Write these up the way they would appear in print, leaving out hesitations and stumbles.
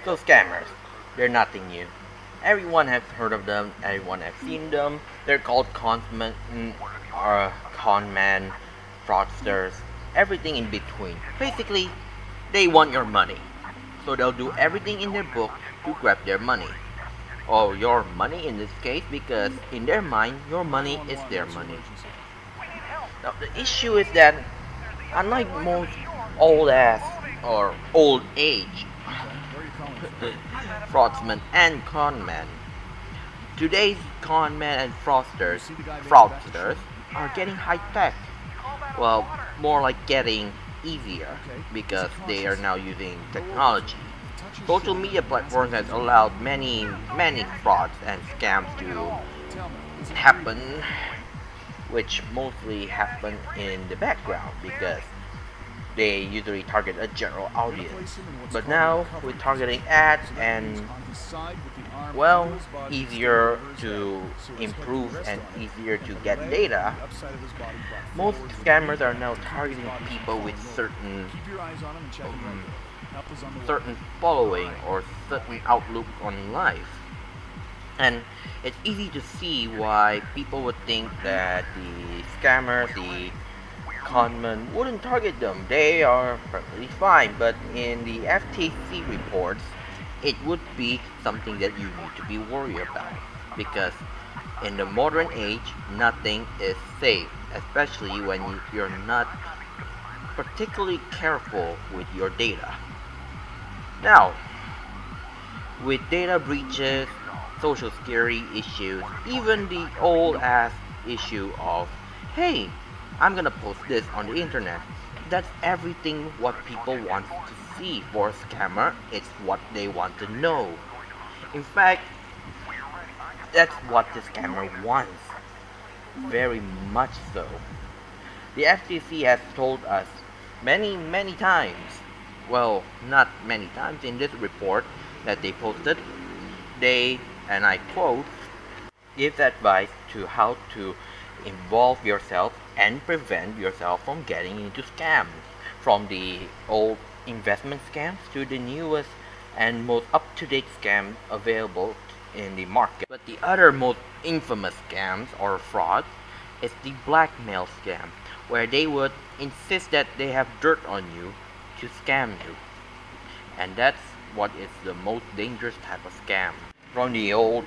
So scammers, they're nothing new. Everyone has heard of them, everyone has seen them. They're called con men, fraudsters, everything in between. Basically, they want your money. So they'll do everything in their book to grab their money. Or your money in this case, because in their mind, your money is their money. Now the issue is that unlike most old ass or old age fraudmen and conmen, today's conmen and fraudsters are getting high tech. Well, more like getting easier because they are now using technology. Social media platforms has allowed many frauds and scams to happen, which mostly happen in the background because they usually target a general audience. But now, with targeting ads and, well, easier to improve and easier to get data, most scammers are now targeting people with certain following or certain outlook on life. And it's easy to see why people would think that the scammers, the conmen wouldn't target them. They are perfectly fine. But in the FTC reports, it would be something that you need to be worried about. Because in the modern age, nothing is safe, especially when you're not particularly careful with your data. Now, with data breaches, social security issues, even the old ass issue of, hey, I'm gonna post this on the internet. That's everything what people want to see for a scammer. It's what they want to know. In fact, that's what the scammer wants. Very much so. The FTC has told us many times, well, not many times in this report that they posted, they, and I quote, gives advice to how to involve yourself and prevent yourself from getting into scams. From the old investment scams to the newest and most up-to-date scams available in the market. But the other most infamous scams or fraud is the blackmail scam, where they would insist that they have dirt on you to scam you. And that's what is the most dangerous type of scam. From the old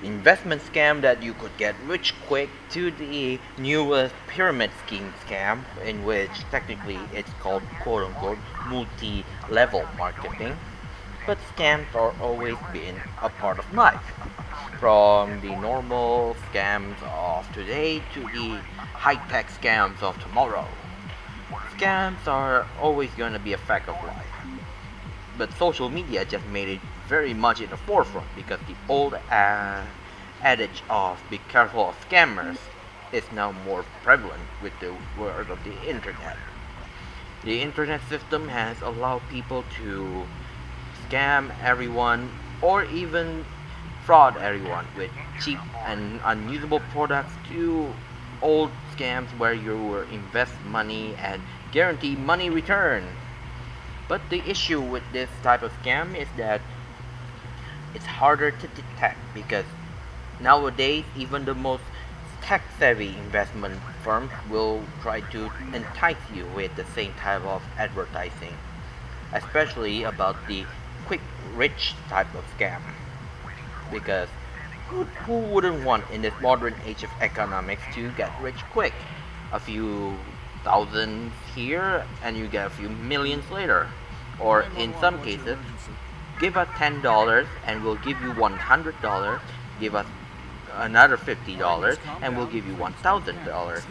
investment scam that you could get rich quick to the newest pyramid scheme scam, in which technically it's called quote unquote multi level marketing. But scams are always been a part of life. From the normal scams of today to the high tech scams of tomorrow. Scams are always going to be a fact of life. But social media just made it very much in the forefront because the old adage of be careful of scammers is now more prevalent with the word of the internet. The internet system has allowed people to scam everyone or even fraud everyone with cheap and unusable products to old scams where you will invest money and guarantee money return. But the issue with this type of scam is that it's harder to detect because nowadays even the most tech savvy investment firms will try to entice you with the same type of advertising, especially about the quick rich type of scam. Because who wouldn't want in this modern age of economics to get rich quick? A few thousands here and you get a few millions later. Or in some cases, give us $10 and we'll give you $100, give us another $50 and we'll give you $1,000.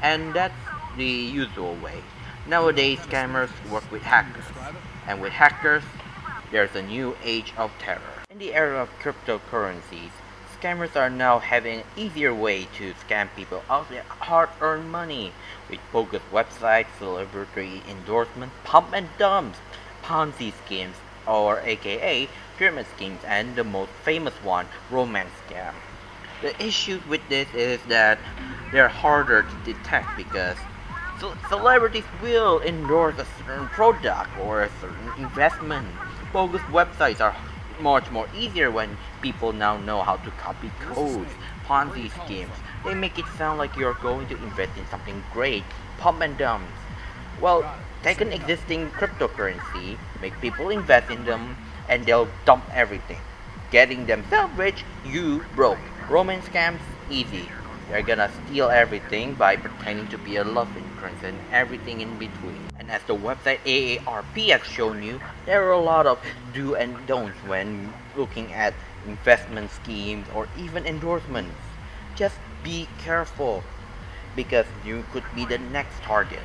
And that's the usual way. Nowadays, scammers work with hackers, and with hackers, there's a new age of terror. In the era of cryptocurrencies, scammers are now having an easier way to scam people out of their hard-earned money with bogus websites, celebrity endorsements, pump and dumps, Ponzi schemes, or aka pyramid schemes, and the most famous one, romance scam. The issue with this is that they're harder to detect because So celebrities will endorse a certain product or a certain investment. Bogus websites are much more easier when people now know how to copy codes, Ponzi schemes. They make it sound like you're going to invest in something great, pump and dumps. Well, take an existing cryptocurrency, make people invest in them, and they'll dump everything. Getting themselves rich, you broke. Romance scams, easy. They're gonna steal everything by pretending to be a love interest and everything in between. And as the website AARP has shown you, there are a lot of do and don'ts when looking at investment schemes or even endorsements. Just be careful because you could be the next target.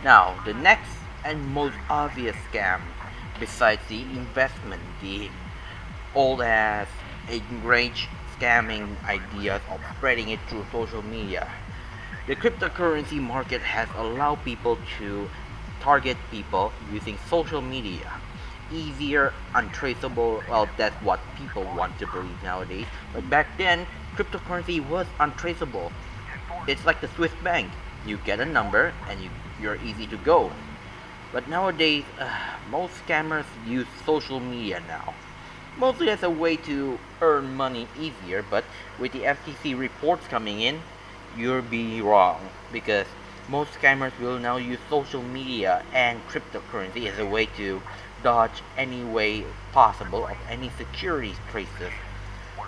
Now, the next and most obvious scam, besides the investment, the old ass enraged scamming ideas of spreading it through social media. The cryptocurrency market has allowed people to target people using social media. Easier, untraceable, well, that's what people want to believe nowadays. But back then, cryptocurrency was untraceable. It's like the Swiss bank. You get a number and you're easy to go. But nowadays, most scammers use social media now. Mostly as a way to earn money easier, but with the FTC reports coming in, you'll be wrong because most scammers will now use social media and cryptocurrency as a way to dodge any way possible of any securities traces.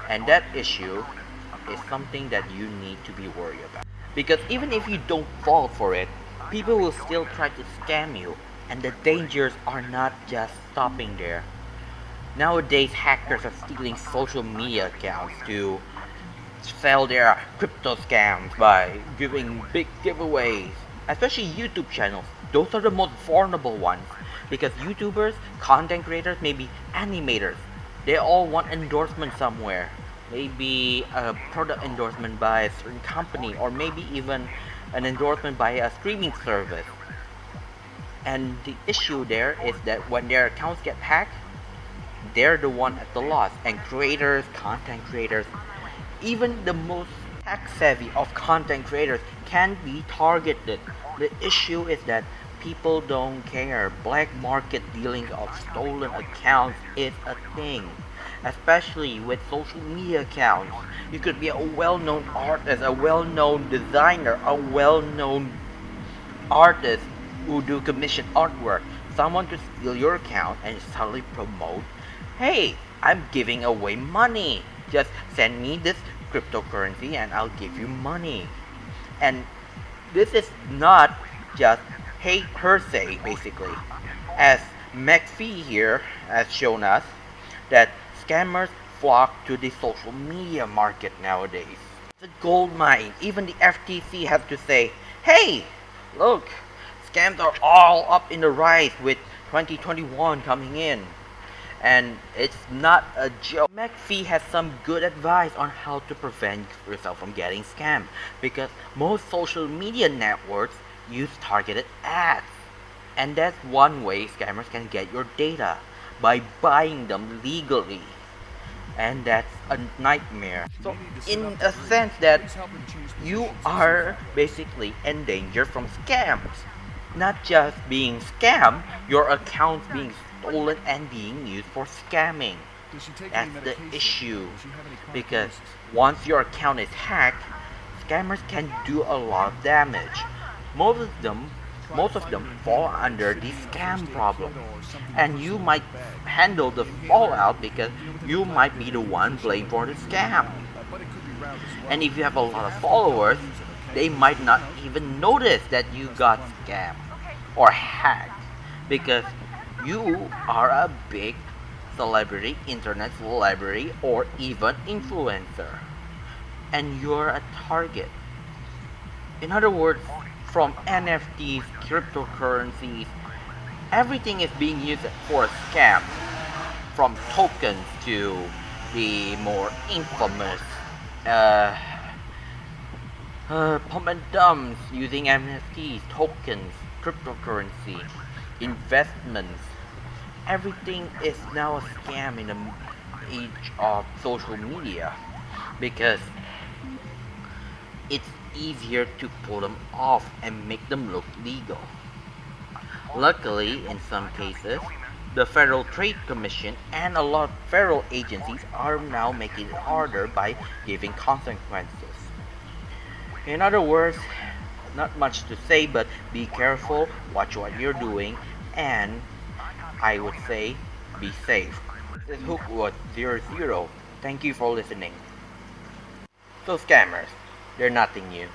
And that issue is something that you need to be worried about. Because even if you don't fall for it, people will still try to scam you, and the dangers are not just stopping there. Nowadays, hackers are stealing social media accounts to sell their crypto scams by giving big giveaways, especially YouTube channels. Those are the most vulnerable ones because YouTubers, content creators, maybe animators, they all want endorsement somewhere. Maybe a product endorsement by a certain company, or maybe even an endorsement by a streaming service. And the issue there is that when their accounts get hacked, they're the one at the loss. And creators, content creators, even the most tech savvy of content creators can be targeted. The issue is that people don't care. Black market dealings of stolen accounts is a thing. Especially with social media accounts. You could be a well-known artist, a well-known designer, a well-known artist who do commission artwork. Someone could steal your account and suddenly promote, hey, I'm giving away money. Just send me this cryptocurrency and I'll give you money. And this is not just hey hearsay basically. As McPhee here has shown us that scammers flock to the social media market nowadays. It's a gold mine. Even the FTC has to say, hey, look, scams are all up in the rise with 2021 coming in. And it's not a joke. McPhee has some good advice on how to prevent yourself from getting scammed because most social media networks use targeted ads. And that's one way scammers can get your data by buying them legally. And that's a nightmare. So in a sense that you are basically in danger from scams. Not just being scammed, your accounts being stolen and being used for scamming. That's the issue. Because once your account is hacked, scammers can do a lot of damage. Most of them most of them fall under the scam problem. And you might handle the fallout because you might be the one blamed for the scam. And if you have a lot of followers, they might not even notice that you got scammed or hacked because you are a big celebrity, internet celebrity, or even influencer. And you're a target. In other words, from NFTs, cryptocurrencies, everything is being used for a scam. From tokens to the more infamous uh, pump and dumps using NFTs, tokens, cryptocurrency, investments. Everything is now a scam in the age of social media because it's easier to pull them off and make them look legal. Luckily, in some cases, the Federal Trade Commission and a lot of federal agencies are now making it harder by giving consequences. In other words, not much to say, but be careful, watch what you're doing, and I would say be safe. This is Hookwood00. Thank you for listening. So, scammers, they're nothing new.